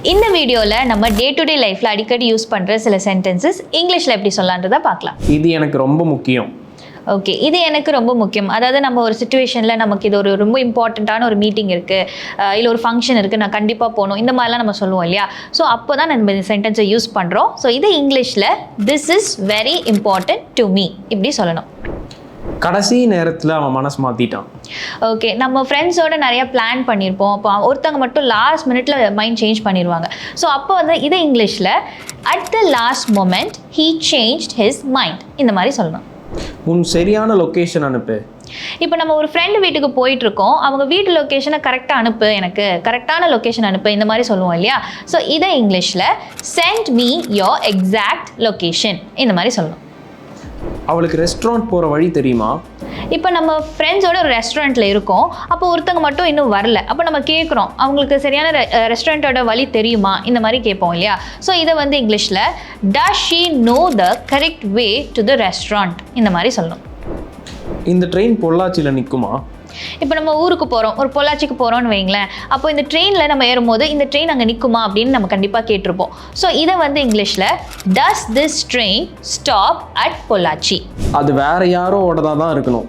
இந்த வீடியோவில் நம்ம டே டு டே லைஃப்பில் அடிக்கடி யூஸ் பண்ணுற சில சென்டென்சஸ் இங்கிலீஷில் எப்படி சொல்லலான்றதை பார்க்கலாம். இது எனக்கு ரொம்ப முக்கியம். ஓகே, இது எனக்கு ரொம்ப முக்கியம். அதாவது நம்ம ஒரு சுச்சுவேஷனில் நமக்கு இது ஒரு ரொம்ப இம்பார்ட்டண்ட்டான ஒரு மீட்டிங் இருக்குது, இல்லை ஒரு ஃபங்க்ஷன் இருக்குது, நான் கண்டிப்பாக போகணும், இந்த மாதிரிலாம் நம்ம சொல்லுவோம் இல்லையா? ஸோ அப்போ தான் நம்ம இந்த சென்டென்ஸை யூஸ் பண்ணுறோம். ஸோ இது இங்கிலீஷில் this is very important to me இப்படி சொல்லணும். கடைசி நேரத்தில் அவன் மனசு மாற்றிட்டான். ஓகே, நம்ம ஃப்ரெண்ட்ஸோட நிறைய பிளான் பண்ணியிருப்போம். அப்போ ஒருத்தவங்க மட்டும் லாஸ்ட் மினிட்ல மைண்ட் சேஞ்ச் பண்ணிடுவாங்க. ஸோ அப்போ வந்து இதை இங்கிலீஷில் at the last moment he changed his mind இந்த மாதிரி சொல்லணும். உன் சரியான லொக்கேஷன் அனுப்பு. இப்போ நம்ம ஒரு ஃப்ரெண்டு வீட்டுக்கு போயிட்டுருக்கோம், அவங்க வீட்டு லொக்கேஷனை கரெக்டாக அனுப்பு, எனக்கு கரெக்டான லொக்கேஷன் அனுப்பு இந்த மாதிரி சொல்லுவோம் இல்லையா? ஸோ இதை இங்கிலீஷில் send me your exact location இந்த மாதிரி சொல்லணும். அவளுக்கு ரெஸ்டாரண்ட் போகிற வழி தெரியுமா? இப்போ நம்ம ஃப்ரெண்ட்ஸோட ஒரு ரெஸ்டாரண்ட்டில் இருக்கோம், அப்போ ஒருத்தங்க மட்டும் இன்னும் வரல. அப்போ நம்ம கேட்குறோம், அவங்களுக்கு சரியான ரெஸ்டாரண்ட்டோட வழி தெரியுமா இந்த மாதிரி கேட்போம் இல்லையா? ஸோ இதை வந்து இங்கிலீஷில் does she no the correct way to the restaurant இந்த மாதிரி சொல்லணும். இந்த ட்ரெயின் பொள்ளாச்சியில் நிற்குமா? இப்போ நம்ம ஊருக்கு போகிறோம், ஒரு பொள்ளாச்சிக்கு போகிறோம்னு வைங்களேன். அப்போ இந்த ட்ரெயினில் நம்ம ஏறும்போது இந்த ட்ரெயின் அங்கே நிற்குமா அப்படின்னு நம்ம கண்டிப்பாக கேட்டிருப்போம். ஸோ இதை வந்து இங்கிலீஷில் does this train stop at Pollachi. அது வேற யாரோடதா தான் இருக்கணும்.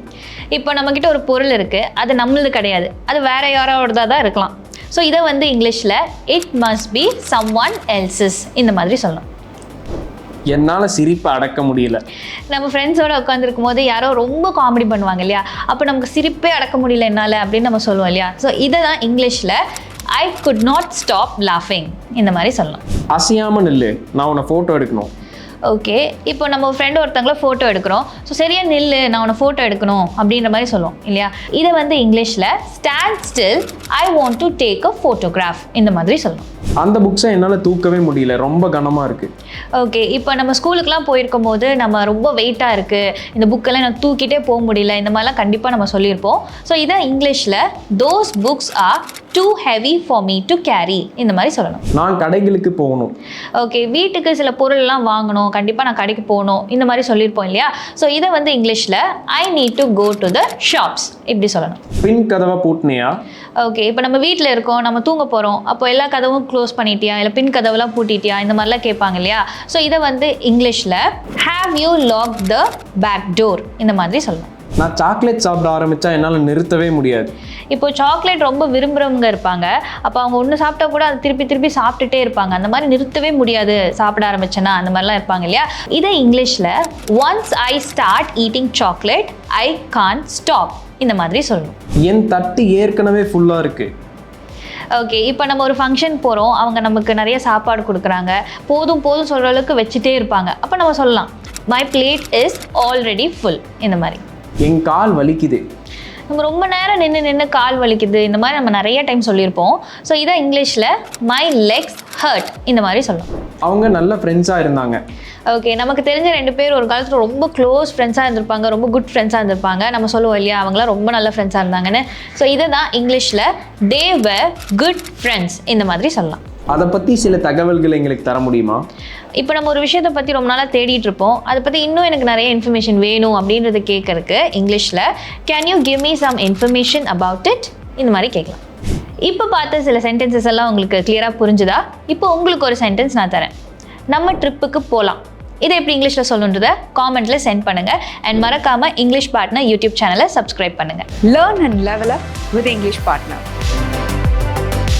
இப்போ நம்மக்கிட்ட ஒரு பொருள் இருக்குது, அது நம்மளது கிடையாது, அது வேற யாரோடதா தான் இருக்கலாம். ஸோ இதை வந்து இங்கிலீஷில் it must be someone else's இந்த மாதிரி சொல்லணும். என்னால் சிரிப்பை அடக்க முடியல. நம்ம ஃப்ரெண்ட்ஸோடு உட்காந்துருக்கும் போது யாரோ ரொம்ப காமெடி பண்ணுவாங்க இல்லையா? அப்போ நமக்கு சிரிப்பே அடக்க முடியல என்னால் அப்படின்னு நம்ம சொல்லுவோம் இல்லையா? ஸோ இதை தான் இங்கிலீஷில் ஐ குட் நாட் ஸ்டாப் லாஃபிங் இந்த மாதிரி சொல்லணும். அசையாமல் நில்லு, நான் உன்னை ஃபோட்டோ எடுக்கணும். ஓகே, இப்போ நம்ம ஃப்ரெண்டு ஒருத்தவங்கள ஃபோட்டோ எடுக்கிறோம். ஸோ சரியா நில்லு, நான் உன்னை ஃபோட்டோ எடுக்கணும் அப்படின்ற மாதிரி சொல்லுவோம் இல்லையா? இதை வந்து இங்கிலீஷில் stand still I want to take a photograph இந்த மாதிரி சொல்லணும். அந்த புக்ஸை என்னால் தூக்கவே முடியல, ரொம்ப கனமாக இருக்குது. ஓகே, இப்போ நம்ம ஸ்கூலுக்குலாம் போயிருக்கும் போது நம்ம ரொம்ப வெயிட்டாக இருக்குது, இந்த புக்கெல்லாம் எனக்கு தூக்கிட்டே போக முடியல, இந்த மாதிரிலாம் கண்டிப்பாக நம்ம சொல்லியிருப்போம். ஸோ இதை இங்கிலீஷில் those books are too heavy for me to carry இந்த மாதிரி சொல்லணும். நான் கடைகளுக்கு போகணும். ஓகே, வீட்டுக்கு சில பொருள்லாம் வாங்கணும், கண்டிப்பாக நான் கடைக்கு போகணும் இந்த மாதிரி சொல்லியிருப்போம் இல்லையா? ஸோ இதை வந்து இங்கிலீஷில் I need to go to the shops இப்படி சொல்லணும். பின் கதவை பூட்டினியா? ஓகே, இப்போ நம்ம வீட்டில் இருக்கோம், நம்ம தூங்க போகிறோம், அப்போ எல்லா கதவும் க்ளோஸ் பண்ணிட்டியா, இல்லை பின் கதவுலாம் பூட்டிட்டியா இந்த மாதிரிலாம் கேட்பாங்க இல்லையா? ஸோ இதை வந்து இங்கிலீஷில் have you lock the back door இந்த மாதிரி சொல்லணும். நான் சாக்லேட் சாப்பிட ஆரம்பித்தா என்னால் நிறுத்தவே முடியாது. இப்போ சாக்லேட் ரொம்ப விரும்புகிறவங்க இருப்பாங்க, அப்போ அவங்க ஒன்று சாப்பிட்டா கூட அதை திருப்பி திருப்பி சாப்பிட்டுட்டே இருப்பாங்க. அந்த மாதிரி நிறுத்தவே முடியாது சாப்பிட ஆரம்பிச்சேன்னா அந்த மாதிரிலாம் இருப்பாங்க இல்லையா? இதை இங்கிலீஷில் once I start eating chocolate I can't stop இந்த மாதிரி சொல்லணும். என் தட்டு ஏற்கனவே ஃபுல்லாக இருக்குது. ஓகே, இப்போ நம்ம ஒரு ஃபங்க்ஷன் போகிறோம், அவங்க நமக்கு நிறைய சாப்பாடு கொடுக்குறாங்க, போதும் போதும் சொல்கிற அளவுக்கு வச்சுட்டே இருப்பாங்க. அப்போ நம்ம சொல்லலாம் my plate is already full இந்த மாதிரி. என் கால் வலிக்குது. நம்ம ரொம்ப நேரம் நின்று கால் வலிக்குது இந்த மாதிரி நம்ம நிறைய டைம் சொல்லியிருப்போம். ஸோ இதை இங்கிலீஷில் மை லெக்ஸ் ஹர்ட் இந்த மாதிரி சொல்லணும். அவங்க நல்ல ஃப்ரெண்ட்ஸாக இருந்தாங்க. ஓகே, நமக்கு தெரிஞ்ச 2 பேர் ஒரு காலத்தில் ரொம்ப க்ளோஸ் ஃப்ரெண்ட்ஸாக இருந்திருப்பாங்க, ரொம்ப குட் ஃப்ரெண்ட்ஸாக இருந்திருப்பாங்க. நம்ம சொல்லுவோம் இல்லையா, அவங்களாம் ரொம்ப நல்ல ஃப்ரெண்ட்ஸாக இருந்தாங்கன்னு. ஸோ இதை தான் இங்கிலீஷில் தே வர் குட் ஃப்ரெண்ட்ஸ் இந்த மாதிரி சொல்லலாம். அதை பற்றி சில தகவல்களை எங்களுக்கு தர முடியுமா? இப்போ நம்ம ஒரு விஷயத்தை பற்றி ரொம்ப நாளாக தேடிட்டு இருப்போம், அதை பற்றி இன்னும் எனக்கு நிறைய இன்ஃபர்மேஷன் வேணும் அப்படின்றத கேட்கறதுக்கு இங்கிலீஷில் can you give me some information about it இந்த மாதிரி கேட்கலாம். இப்போ பார்த்த சில சென்டென்சஸ் எல்லாம் உங்களுக்கு கிளியராக புரிஞ்சுதா? இப்போ உங்களுக்கு ஒரு சென்டென்ஸ் நான் தரேன், நம்ம ட்ரிப்புக்கு போகலாம். இதை எப்படி இங்கிலீஷில் சொல்லணுன்றதை காமெண்ட்டில் சென்ட் பண்ணுங்கள். அண்ட் மறக்காமல் இங்கிலீஷ் பார்ட்னர் யூடியூப் சேனலை சப்ஸ்கிரைப் பண்ணுங்கள். Learn and level up with English Partner.